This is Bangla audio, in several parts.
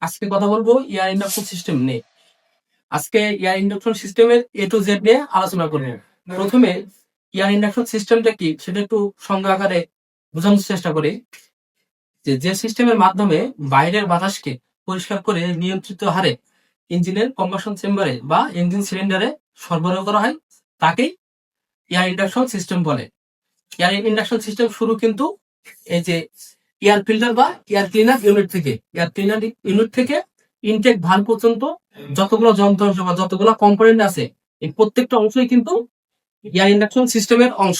আজকে কথা বলবো এয়ার ইন্ডাকশন সিস্টেম নিয়ে। আজকে এয়ার ইন্ডাকশন সিস্টেমের এ টু জেড নিয়ে আলোচনা করবো। প্রথমে এয়ার ইন্ডাকশন সিস্টেমটা কি সেটা একটু সংজ্ঞা আকারে বোঝানোর চেষ্টা করি। যে সিস্টেমের মাধ্যমে বাইরের বাতাসকে পরিষ্কার করে নিয়ন্ত্রিত হারে ইঞ্জিনের কম্বাসন চেম্বারে বা ইঞ্জিন সিলিন্ডারে সরবরাহ করা হয়, তাকেই এয়ার ইন্ডাকশন সিস্টেম বলে। এয়ার ইন্ডাকশন সিস্টেম শুরু কিন্তু এই যে এয়ার ফিল্টার বা এয়ার ক্লিনার ইউনিট থেকে, এয়ার ক্লিনার ইউনিট থেকে ইনটেক ভালভ পর্যন্ত যতগুলো যন্ত্রাংশ বা যতগুলো কম্পোনেন্ট আছে, এই প্রত্যেকটা অংশই কিন্তু এয়ার ইন্ডাকশন সিস্টেমের অংশ।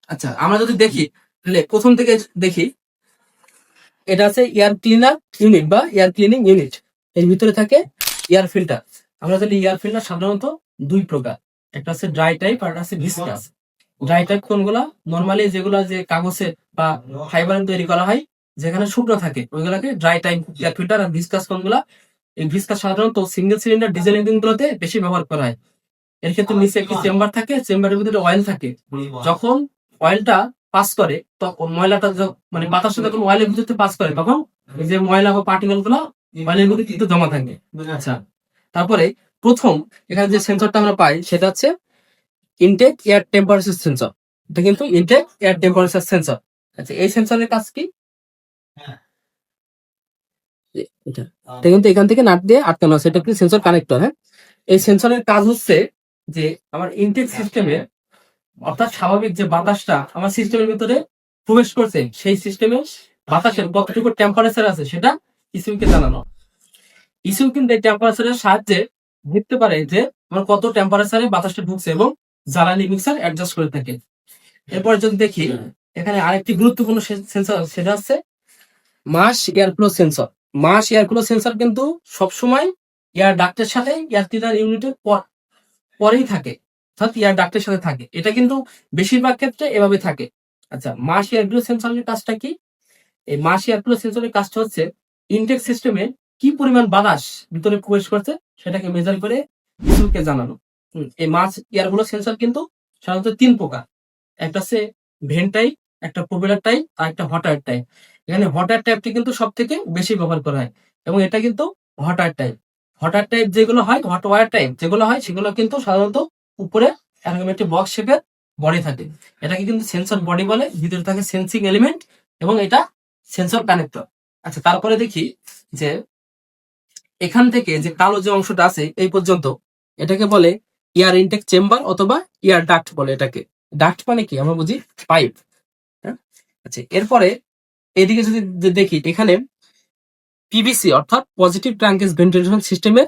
আচ্ছা, আমরা যদি দেখি তাহলে প্রথম থেকে দেখি, এটা আছে এয়ার ক্লিনার ইউনিট বা এয়ার ক্লিনিং ইউনিট। এর ভিতরে থাকে এয়ার ফিল্টার। আমরা জানি এয়ার ফিল্টার সাধারণত দুই প্রকার, একটা আছে ড্রাই টাইপ আর একটা আছে ভিসকাস। ড্রাই টাইপ কোনগুলা? নরমালি যেগুলা যে কাগজে বা ফাইবার তৈরি করা হয়, যেখানে শুকনো থাকে, ওইগুলাকে ড্রাই টাইপ এয়ার ফিল্টার। আর ভিসকাস কোনগুলা? এই ভিসকাস সাধারণত সিঙ্গেল সিলিন্ডার ডিজেল ইঞ্জিন গুলোতে বেশি ব্যবহার করা হয়। এর ক্ষেত্রে নিচে একটি চেম্বার থাকে, চেম্বারের ভিতরে অয়েল থাকে। যখন অয়েলটা পাস করে, তখন ময়লাটা মানে বাতাসে যখন অয়েলের ভিতরে পাস করে, তখন এই যে ময়লা বা পার্টিকেল গুলো অয়েলের ভিতরে কিন্তু জমা থাকে। আচ্ছা, তারপরে প্রথম এখানে যে সেন্সরটা আমরা পাই সেটা হচ্ছে ইনটেক এয়ার টেম্পারেচার সেন্সর। এটা কিন্তু ইনটেক এয়ার টেম্পারেচার সেন্সর। আচ্ছা, এই সেন্সরের কাজ কি? এটা এটা কিন্তু এখান থেকে নাট দিয়ে আটকানো আছে, এটা কি সেন্সর কানেক্টর। হ্যাঁ, এই সেন্সরের কাজ হচ্ছে যে আমার ইনটেক সিস্টেমে, অর্থাৎ স্বাভাবিক যে বাতাসটা আমার সিস্টেমের ভিতরে প্রবেশ করছে, সেই সিস্টেমে বাতাসের কতটুকু টেম্পারেচার আছে সেটা ইসিউকে জানানো। ইসিউ কিন্তু এই টেম্পারেচারের সাহায্যে দেখতে পারে যে আমার কত টেম্পারেচারে বাতাসটা ঢুকছে এবং জ্বালানি মিক্সার অ্যাডজাস্ট করে থাকে। এরপরে যদি দেখি, এখানে আরেকটি গুরুত্বপূর্ণ সেন্সর, সেটা হচ্ছে মাস এয়ার ফ্লো সেন্সর। মাস এয়ার ফ্লো সেন্সর কিন্তু সবসময় এয়ার ডাক্টের সাথে এয়ার ক্লিনার ইউনিটের পরেই থাকে, অর্থাৎ এয়ার ডাক্টের সাথে থাকে। এটা কিন্তু বেশিরভাগ ক্ষেত্রে এভাবে থাকে। আচ্ছা, মাস এয়ার ফ্লো সেন্সরের কাজটা কি? এই মাস এয়ার ফ্লো সেন্সরের কাজটা হচ্ছে ইনটেক সিস্টেমে কি পরিমাণ বাতাস ভিতরে প্রবেশ করছে সেটাকে মেজার করে ইসুকে জানানো। এই মাস এয়ার ফ্লো সেন্সর কিন্তু সাধারণত তিন প্রকার। একটা হচ্ছে ভেন্ট টাইপ, একটা প্রোপেলার টাইপ, আর একটা হট এয়ার টাইপ। এখানে হট এয়ার টাইপটি কিন্তু সব থেকে বেশি ব্যবহার করা হয় এবং এটা কিন্তু hot air type. Hot air type যেগুলো হয়, হট ওয়ার টাইপ যেগুলো হয়, সেগুলো কিন্তু সাধারণত উপরে এরকম একটি বক্স শেপের বডি থাকে। এটাকে কিন্তু সেন্সর বডি বলে, ভিতরে থাকে সেন্সিং এলিমেন্ট এবং এটা সেন্সর কানেক্টর। আচ্ছা, তারপরে দেখি যে এখান থেকে যে কালো যে অংশটা আছে এই পর্যন্ত, এটাকে বলে এয়ার ইনটেক চেম্বার অথবা এয়ার ডাক্ট বলে এটাকে। ডাক্ট মানে কি? আমরা বুঝি পাইপ। হ্যাঁ, আচ্ছা, এরপরে এদিকে যদি দেখি, এখানে পিভিসি অর্থাৎ পজিটিভ ট্রাঙ্কেজ ভেন্টিলেশন সিস্টেমের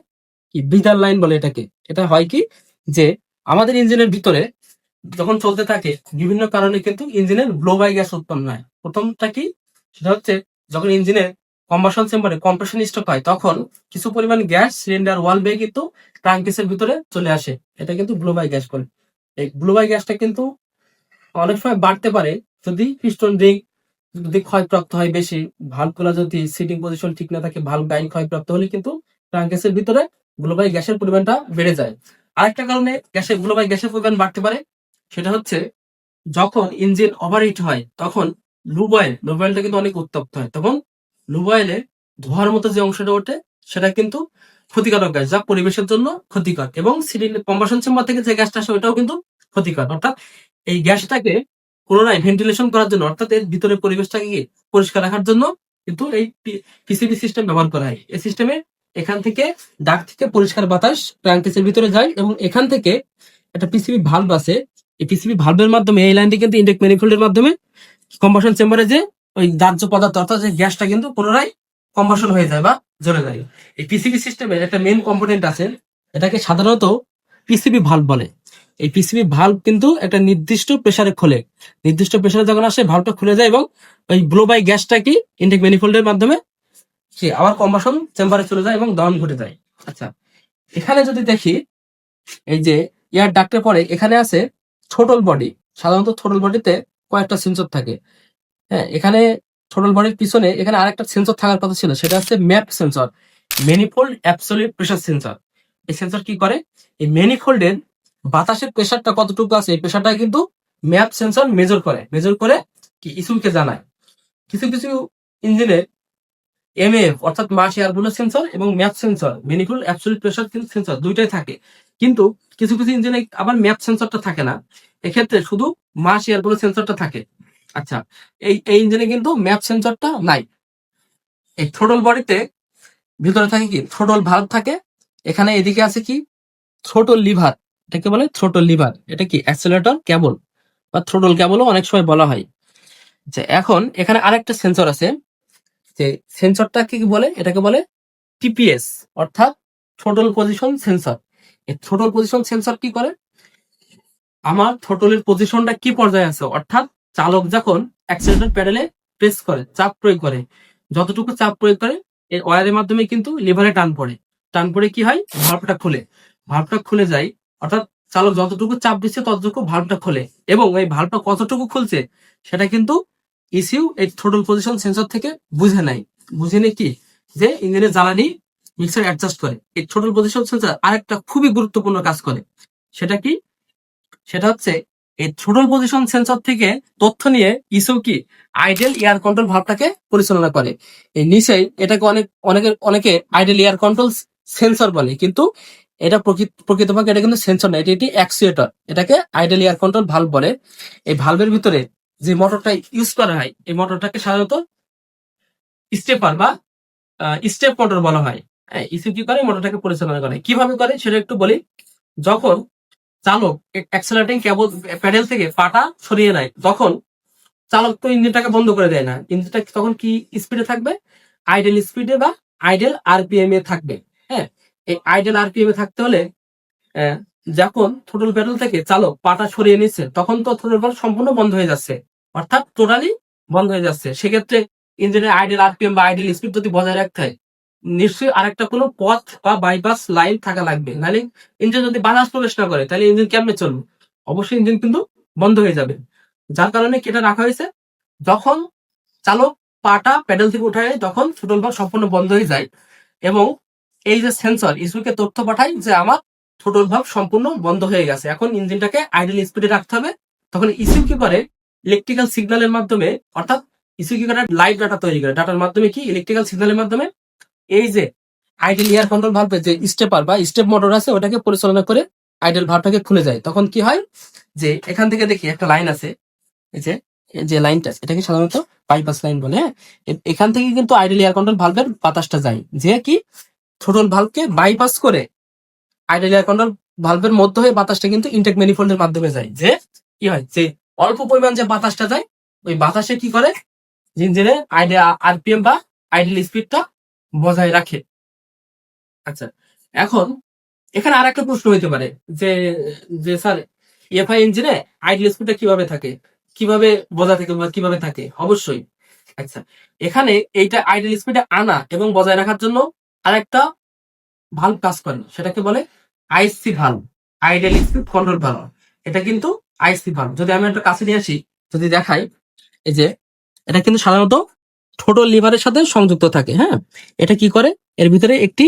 কি ব্রিদার লাইন বলে এটাকে। এটা হয় কি যে আমাদের ইঞ্জিনের ভিতরে যখন চলতে থাকে, বিভিন্ন কারণে কিন্তু ইঞ্জিনের ব্লো বাই গ্যাস উৎপন্ন হয়। প্রথমটা কি? সেটা হচ্ছে যখন ইঞ্জিনের কম্বাসন চেম্বারে কম্প্রেশন স্ট্রোক হয়, তখন কিছু পরিমাণ গ্যাস সিলিন্ডার ওয়াল বেয়ে কিন্তু ট্রাঙ্কেসের ভিতরে চলে আসে। এটা কিন্তু ব্লো বাই গ্যাস বলে। এই ব্লো বাই গ্যাসটা কিন্তু অনেক সময় বাড়তে পারে যদি পিস্টন রিং যদি ক্ষয়প্রাপ্ত হয় বেশি, ভালভগুলো যদি সিটিং পজিশন ঠিক না থাকে, ভালভ গাইন ক্ষয়প্রাপ্ত হলে কিন্তু ট্রাঙ্কেসের ভিতরে গ্লোবাই গ্যাসের পরিমাণটা বেড়ে যায়। আরেকটা কারণে গ্লোবাই গ্যাসের পরিমাণ বাড়তে পারে, সেটা হচ্ছে যখন ইঞ্জিন ওভারহিট হয়, তখন লুব অয়েলটা কিন্তু অনেক উত্তপ্ত হয়। তখন লুব অয়েলে ধোঁয়ার মতো যে অংশটা ওঠে, সেটা কিন্তু ক্ষতিকারক গ্যাস, যা পরিবেশের জন্য ক্ষতিকর। এবং কম্বাসন চেম্বার থেকে যে গ্যাসটা আসে ওটাও কিন্তু ক্ষতিকর। অর্থাৎ এই গ্যাসটাকে পুনরায় ভেন্টিলেশন করার জন্য, অর্থাৎ এর ভিতরে পরিবেশটাকে পরিষ্কার রাখার জন্য কিন্তু এই পিসিবি সিস্টেম ব্যবহার করা হয়। এই সিস্টেমে এখান থেকে ডাক থেকে পরিষ্কার বাতাস ট্রাঙ্কেসের ভিতরে যায় এবং এখান থেকে একটা পিসিবি ভালভ আছে। এই পিসিবি ভালভের মাধ্যমে এই লাইনটি কিন্তু ইনটেক ম্যানিফোল্ডের মাধ্যমে কম্বাসন চেম্বারে যে ওই দাহ্য পদার্থ অর্থাৎ যে গ্যাসটা কিন্তু পুনরায় কম্বাসন হয়ে যায় বা জ্বলে যায়। এই পিসিবি সিস্টেমের একটা মেইন কম্পোনেন্ট আছে, এটাকে সাধারণত পিসিবি ভালভ বলে। এই পিসিবি ভালভ কিন্তু একটা নির্দিষ্ট প্রেসারে খোলে। নির্দিষ্ট প্রেসারে যখন আসে, ভালভটা খুলে যায় এবং ওই ব্লো বাই গ্যাসটা কি ইনটেক ম্যানিফোল্ডের মাধ্যমে সে আবার কম্বাসন চেম্বারে চলে যায় এবং দহন ঘটে যায়। আচ্ছা, এখানে যদি দেখি, এই যে এয়ার ডাক্টের পরে এখানে আছে থ্রোটল বডি। সাধারণত থ্রোটল বডিতে কয়েকটা সেন্সর থাকে। হ্যাঁ, এখানে থ্রোটল বডির পিছনে এখানে আরেকটা সেন্সর থাকার কথা ছিল, সেটা হচ্ছে map sensor, manifold absolute pressure sensor. এই সেন্সর কি করে? এই ম্যানিফোল্ডের বাতাসের প্রেসারটা কতটুকু আছে, এই প্রেসারটা কিন্তু ম্যাপ সেন্সর মেজর করে কি ইসুকে জানায়। কিছু কিছু ইঞ্জিনে এমএএফ অর্থাৎ মাস এয়ার ফ্লো সেন্সর এবং map sensor manifold absolute pressure sensor দুইটাই থাকে, কিন্তু কিছু কিছু ইঞ্জিনে আবার ম্যাপ সেন্সরটা থাকে না, এক্ষেত্রে শুধু মাস এয়ার ফ্লো সেন্সরটা থাকে। আচ্ছা, এই ইঞ্জিনে কিন্তু ম্যাপ সেন্সরটা নাই। এই থ্রোটল বডিতে ভিতরে থাকে কি থ্রোটল ভালভ থাকে, এখানে এদিকে আছে কি থ্রোটল লিভার, এটাকে বলে থ্রোটল লিভার, এটা কি অ্যাক্সেলারেটর কেবল বা থ্রোটল কেবলও অনেক সময় বলা হয়। যে এখন এখানে আরেকটা সেন্সর আছে, যে সেন্সরটা কি বলে, এটাকে বলে টিপিএস অর্থাৎ থ্রোটল পজিশন সেন্সর। এই থ্রোটল পজিশন সেন্সর কি করে, আমার থ্রোটলের পজিশনটা কি পর্যায়ে আছে, অর্থাৎ চালক যখন অ্যাক্সেলারেটর প্যাডেলে প্রেস করে চাপ প্রয়োগ করে, যতটুকু চাপ প্রয়োগ করে এই ওয়্যারের মাধ্যমে কিন্তু লিভারে টান পড়ে কি হয়, ভালভটা খুলে যায়, অর্থাৎ চালক যতটুকু চাপ দিচ্ছে ততটুকু ভালভটা খোলে, এবং এই ভালভটা কতটুকু খুলছে সেটা কিন্তু ইসিউ এই থ্রোটল পজিশন সেন্সর থেকে বুঝে নেই কি, যে ইঞ্জিনের জ্বালানি মিক্সার অ্যাডজাস্ট করে। এই থ্রোটল পজিশন সেন্সর আরেকটা খুবই গুরুত্বপূর্ণ কাজ করে, সেটা কি, সেটা হচ্ছে এই থ্রোটল পজিশন সেন্সর থেকে তথ্য নিয়ে ইসিউ কি আইডেল এয়ার কন্ট্রোল ভালভটাকে পরিচালনা করে। এই নিচেই এটাকে অনেকে আইডেল এয়ার কন্ট্রোল সেন্সর বলে, কিন্তু এটা প্রকৃতপক্ষে এটা কিন্তু সেন্সর না, এটি একটি অ্যাকচুয়েটর, এটাকে আইডেল এয়ার কন্ট্রোল ভালভ বলে। এই ভালভের ভিতরে যে মোটরটা ইউজ করা হয়, এই মোটরটাকে সাধারণত স্টেপার বা স্টেপ মোটর বলা হয়। ইসিউ কি করে, মোটরটাকে পরিচালনা করে, কিভাবে করে সেটা একটু বলি। যখন চালক অ্যাক্সেলারেটিং কেবল প্যাডেল থেকে পাটা সরিয়ে নেয়, তখন চালক তো ইঞ্জিনটাকে বন্ধ করে দেয় না, ইঞ্জিনটা তখন কি স্পিডে থাকবে, আইডেল স্পিডে বা আইডেল আরপিএম এ থাকবে। হ্যাঁ, এই আইডেল আরপিএম এ থাকতে হলে যখন থ্রোটল প্যাডেল থেকে চালক পাটা সরিয়ে নিচ্ছে, তখন তো থ্রোটল প্যাডেল সম্পূর্ণ বন্ধ হয়ে যাচ্ছে, অর্থাৎ টোটালি বন্ধ হয়ে যাচ্ছে। সেক্ষেত্রে ইঞ্জিনের আইডেল আরপিএম বা আইডেল স্পিড যদি বজায় রাখতে হয়, নিশ্চয়ই আরেকটা কোনো পথ বা বাইপাস লাইন থাকা লাগবে, নাহলে ইঞ্জিন যদি বাতাস প্রবেশ না করে তাহলে ইঞ্জিন কেমনে চলবে, অবশ্যই ইঞ্জিন কিন্তু বন্ধ হয়ে যাবে। যার কারণে কেটা রাখা হয়েছে, যখন চালক পাটা প্যাডেল থেকে উঠায় তখন থ্রোটল ভালভ সম্পূর্ণ বন্ধ হয়ে যায়, এবং এই যে সেন্সর ইসুকে তথ্য পাঠায় যে আমার থ্রোটল ভালভ সম্পূর্ণ বন্ধ হয়ে গেছে, এখন ইঞ্জিনটাকে আইডেল স্পিডে রাখতে হবে। তখন ইসিউ কি করে, ইলেকট্রিক্যাল সিগন্যালের মাধ্যমে, অর্থাৎ ইসিউ কি করে লাইভ ডাটা তৈরি করে, ডাটার মাধ্যমে কি ইলেকট্রিক্যাল সিগন্যালের মাধ্যমে এই যে আইডেল এয়ার কন্ট্রোল ভালভে যে স্টেপার বা স্টেপ মোটর আছে ওটাকে পরিচালনা করে আইডেল ভালভটাকে খুলে যায়। তখন কি হয়, যে এখান থেকে দেখি একটা লাইন আছে, এই যে লাইনটা, এটাকে সাধারণত বাইপাস লাইন বলে। হ্যাঁ, এখান থেকে কিন্তু আইডেল এয়ার কন্ট্রোল ভালভের বাতাসটা যায়, যে কি থ্রোটল ভালভকে বাইপাস করে আইডেল এয়ার কন্ট্রোল ভালভের মধ্য হয়ে বাতাসটা কিন্তু ইনটেক ম্যানিফোল্ডের মাধ্যমে যায়, যে কি হয়, যে অল্প পরিমাণ যে বাতাসটা যায়, ওই বাতাসে কি করে, ইঞ্জিনের আইডেল আরপিএম বা আইডেল স্পিডটা বজায় রাখে। আচ্ছা, এখন এখানে আর একটা প্রশ্ন হইতে পারে, যে যে স্যার এফআই ইঞ্জিনে আইডল স্পিডটা কিভাবে থাকে, কিভাবে বজায় থাকে বা কিভাবে থাকে, অবশ্যই। আচ্ছা, এখানে এইটা আইডল স্পিডে আনা এবং বজায় রাখার জন্য আরেকটা ভালভ কাজ করে, সেটাকে বলে IC valve, idle speed control valve. এটা কিন্তু আইসি ভালভ, যদি আমি একটা কাছে নিয়ে আসি, যদি দেখাই, এই যে এটা কিন্তু সাধারণত থ্রোটল লিভারের সাথে সংযুক্ত থাকে। হ্যাঁ, এটা কি করে, এর ভিতরে একটি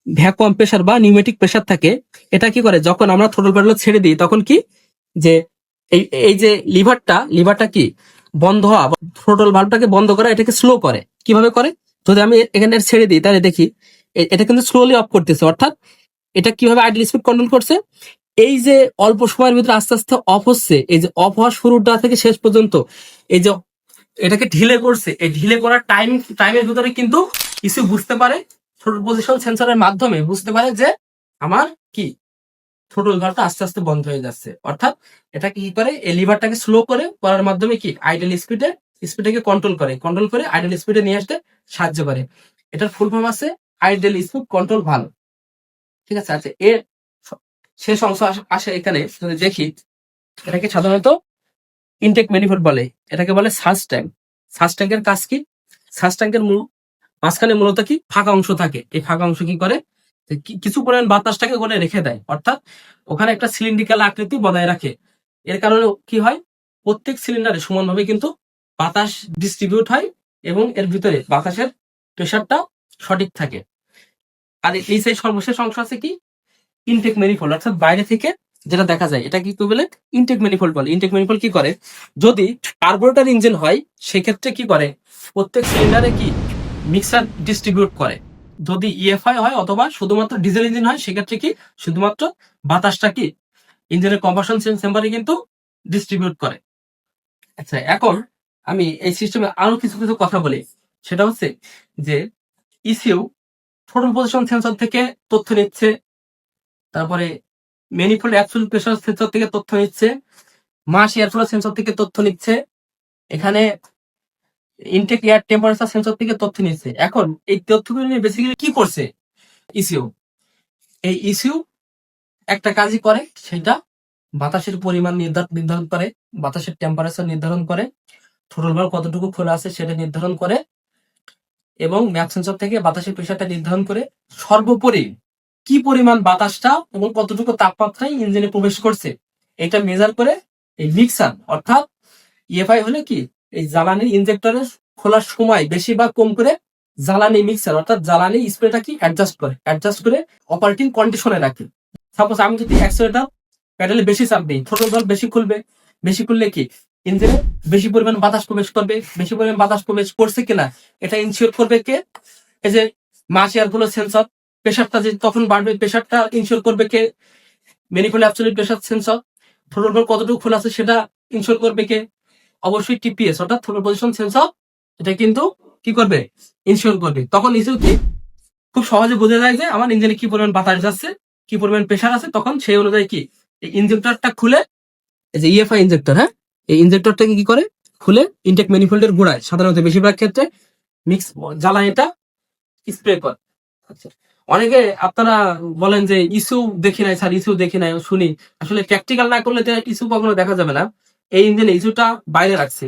ভ্যাকুয়াম প্রেসার বা নিউমেটিক প্রেসার থাকে। এটা কি করে, যখন আমরা থ্রোটল প্যাডেল ছেড়ে দিই তখন কি, যে এই যে লিভারটা কি বন্ধ হওয়া, থ্রোটল ভালভটাকে বন্ধ করা, এটাকে স্লো করে। কিভাবে করে, যদি আমি এখানে ছেড়ে দিই তাহলে দেখি এটা কিন্তু স্লোলি অফ করতেছে, অর্থাৎ এটা কিভাবে আইডল স্পিড কন্ট্রোল করছে, এই যে অল্প সময়ের ভিতরে আস্তে আস্তে অফ হচ্ছে, এই যে অফ হওয়ার শুরুটা থেকে শেষ পর্যন্ত এই যে এটাকে ঢিলে করছে, এই ঢিলে করার টাইমের ভিতরে কিন্তু কিছু বুঝতে পারে, থ্রোটল পজিশন সেন্সরের মাধ্যমে বুঝতে পারে যে আমার কি থ্রোটল ভালভটা আস্তে আস্তে বন্ধ হয়ে যাচ্ছে, অর্থাৎ এটা কি করে, এই লিভারটাকে স্লো করার মাধ্যমে কি আইডেল স্পিডটাকে কন্ট্রোল করে আইডেল স্পিডে নিয়ে আসতে সাহায্য করে। এটার ফুল ফর্ম আছে আইডেল স্পিড কন্ট্রোল ভালভ। ঠিক আছে, আচ্ছা, এর শেষ অংশ আসে এখানে, যদি দেখি, এটাকে সাধারণত ইনটেক ম্যানিফোল্ড বলে, এটাকে বলে সার্চ ট্যাঙ্ক। সার্চ ট্যাঙ্কের কাজ কি, সার্চ ট্যাঙ্কের মাঝখানে মূলত কি ফাঁকা অংশ থাকে, এই ফাঁকা অংশ কি করে, কিছু পরিমাণ বাতাসটাকে ওখানে রেখে দেয়, অর্থাৎ ওখানে একটা সিলিন্ড্রিক্যাল আকৃতি বজায় রাখে। এর কারণে কি হয়, প্রত্যেক সিলিন্ডারে সমানভাবে কিন্তু বাতাস ডিস্ট্রিবিউট হয় এবং এর ভিতরে বাতাসের প্রেসারটা সঠিক থাকে। আর এই সেই সর্বশেষ অংশ আছে কি ইনটেক ম্যানিফোল্ড, অর্থাৎ বাইরে থেকে যেটা দেখা যায়, এটা কি বলে ইনটেক ম্যানিফোল্ড বলে। ইনটেক ম্যানিফোল্ড কি করে, যদি কার্বোরেটর ইঞ্জিন হয় সেক্ষেত্রে কি করে, প্রত্যেক সিলিন্ডারে কি মিক্সার ডিস্ট্রিবিউট করে। যদি ইএফআই হয় অথবা শুধুমাত্র ডিজেল ইঞ্জিন হয় সেক্ষেত্রে কি শুধুমাত্র বাতাসটা কি ইঞ্জিনের কম্বাসন চেম্বারে কিন্তু ডিস্ট্রিবিউট করে। আচ্ছা, এখন আমি এই সিস্টেমে আরো কিছু কিছু কথা বলি। সেটা হচ্ছে যে ইসিউ থ্রোটল পজিশন সেন্সর থেকে তথ্য নিচ্ছে, তারপরে ম্যানিফোল্ড অ্যাবসলিউট প্রেসার সেন্সর থেকে তথ্য নিচ্ছে, মাস এয়ার ফ্লো সেন্সর থেকে তথ্য নিচ্ছে, এখানে ইনটেক এয়ার টেম্পারেচার সেন্সর থেকে তথ্য নিচ্ছে। এখন এই তথ্যগুলো নিয়ে বেসিক্যালি কি করছে ইসিউ? এই ইসিউ একটা কাজই করে, সেটা বাতাসের পরিমাণ নির্ধারণ করে, বাতাসের টেম্পারেচার নির্ধারণ করে, থ্রোটল ভালভ কতটুকু খোলা আছে সেটা নির্ধারণ করে, এবং ম্যাপ সেন্সর থেকে বাতাসের প্রেসারটা নির্ধারণ করে, সর্বোপরি কি পরিমাণ বাতাসটা এবং কতটুকু তাপমাত্রায় ইঞ্জিনে প্রবেশ করছে এটা মেজার করে এই মিক্সার অর্থাৎ ইএফআই হলে কি এই জ্বালানি ইনজেক্টরের খোলার সময় বেশি বা কম করে জ্বালানি মিক্সার অর্থাৎ জ্বালানি স্প্রেটা কি অ্যাডজাস্ট করে অপারেটিং কন্ডিশনে রাখে। সাপোজ আমি যদি অ্যাক্সিলারেটর প্যাডেলে বেশি চাপ দিই, থ্রোটল ভালভ বেশি খুলবে, বেশি খুললে কি ইঞ্জিনে বেশি পরিমাণ বাতাস প্রবেশ করবে, বেশি পরিমাণ বাতাস প্রবেশ করছে কিনা এটা ইনশিওর করবে কে? এই যে মাস এয়ার ফ্লো সেন্সর। প্রেশারটা যে তখন বাড়বে, প্রেশারটা ইনশিওর করবে কে? Manifold absolute pressure sensor. Throttle valve কতটুকু খোলা আছে সেটা ইনশিওর করবে কে? অবশ্যই টিপিএস অর্থাৎ থ্রোটল পজিশন সেন্সর। এটা কিন্তু কি করবে? ইনশিওর করবে। তখন ইস্যু কি খুব সহজে বোঝা যায় যে আমার ইঞ্জিনে কি পরিমাণ বাতাস যাচ্ছে, কি পরিমাণ প্রেশার আছে। তখন সেই অনুযায়ী কি এই ইনজেক্টরটা খুলে, এই যে ইএফআই ইনজেক্টর, হ্যাঁ, এই ইনজেক্টরটাকে কি করে খুলে ইনটেক ম্যানিফোল্ডের গোড়ায় সাধারণত বেশিরভাগ ক্ষেত্রে মিক্স জ্বালানিটা স্প্রে করে। আচ্ছা, অনেকে আপনারা বলেন যে ইস্যু দেখি নাই স্যার, ইস্যু দেখি নাই, শুনি। আসলে প্র্যাকটিক্যাল না করলে তো ইস্যু কখনো দেখা যাবে না। এই ইঞ্জিনে ইস্যুটা বাইরে রাখছে,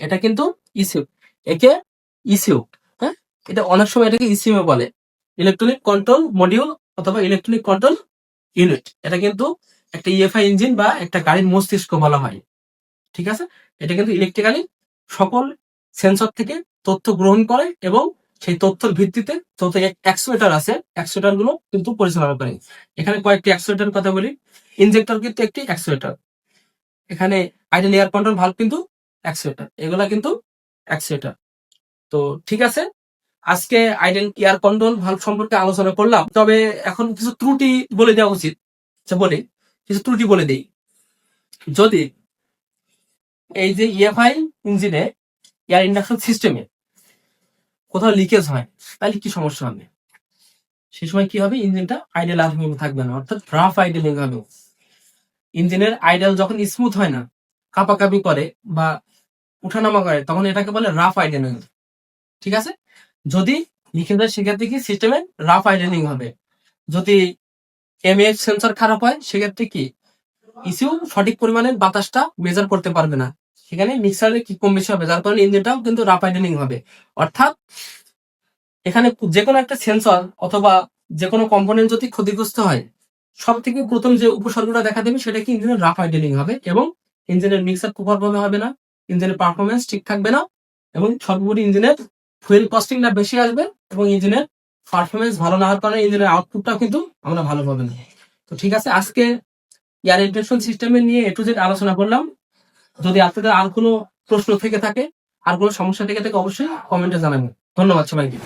এটা কিন্তু ইস্যু, একে ইস্যু, হ্যাঁ, এটা অনেক সময় এটাকে ইসিউ বলে, ইলেকট্রনিক কন্ট্রোল মডিউল অথবা ইলেকট্রনিক কন্ট্রোল ইউনিট। এটা কিন্তু একটা ইএফআই ইঞ্জিন বা একটা গাড়ির মস্তিষ্ক বলা হয়। ঠিক আছে, এটা কিন্তু ইলেকট্রিক্যালি সকল সেন্সর থেকে তথ্য গ্রহণ করে এবং সেই তথ্যের ভিত্তিতে যত অ্যাকচুয়েটার আছে অ্যাকচুয়েটার গুলো কিন্তু পরিচালনা করে। এখানে কয়েকটি অ্যাকচুয়েটার কথা বলি। ইনজেক্টর কিন্তু একটি অ্যাকচুয়েটার, এখানে আইডেল এয়ার কন্ট্রোল ভালভ কিন্তু অ্যাকচুয়েটার, এগুলা কিন্তু অ্যাকচুয়েটার। তো ঠিক আছে, আজকে আইডেল এয়ার কন্ট্রোল ভালভ সম্পর্কে আলোচনা করলাম, তবে এখন কিছু ত্রুটি বলে দেওয়া উচিত। আচ্ছা, বলি কিছু ত্রুটি বলে দিই। যদি এই যে ইএফআই ইঞ্জিনে এয়ার ইন্ডাকশন সিস্টেমে কোথাও লিকেজ হয় তাহলে কি সমস্যা হবে? সেই সময় কি হবে? ইঞ্জিনটা আইডেল থাকবে না, অর্থাৎ রাফ আইডেলিং হবে। ইঞ্জিনের আইডেল যখন স্মুথ হয় না, কাঁপাকাঁপি করে বা উঠানামা করে, তখন এটাকে বলে রাফ আইডেলিং। ঠিক আছে, যদি লিকেজ হয় সেক্ষেত্রে কি সিস্টেমে রাফ আইডেলিং হবে। যদি এমএএইচ সেন্সর খারাপ হয় সেক্ষেত্রে কি ইসিউ সঠিক পরিমাণে বাতাসটা মেজার করতে পারবে না, সেখানে মিক্সারে কি কম বেশি হবে, যার কারণে ইঞ্জিনটাও কিন্তু রাফ আইডেলিং হবে। অর্থাৎ এখানে যে কোনো একটা সেন্সর অথবা যে কোনো কম্পোনেন্ট যদি ক্ষতিগ্রস্ত হয়, সব থেকে প্রথম যে উপসর্গটা দেখা দেবে সেটা কি ইঞ্জিনের রাফ আইডেলিং হবে এবং ইঞ্জিনের মিক্সার প্রপারভাবে হবে না, ইঞ্জিনের পারফরমেন্স ঠিক থাকবে না, এবং সর্বোপরি ইঞ্জিনের ফুয়েল কস্টিংটা বেশি আসবে এবং ইঞ্জিনের পারফরমেন্স ভালো না হওয়ার কারণে ইঞ্জিনের আউটপুটটা কিন্তু আমরা ভালো পাবো না। তো ঠিক আছে, আজকে এয়ার ইন্ডাকশন সিস্টেমে নিয়ে A to Z আলোচনা করলাম। যদি আপনাদের আর কোনো প্রশ্ন থেকে থাকে, আর কোনো সমস্যা থেকে থাকে, অবশ্যই কমেন্টে জানাবেন। ধন্যবাদ সবাইকে।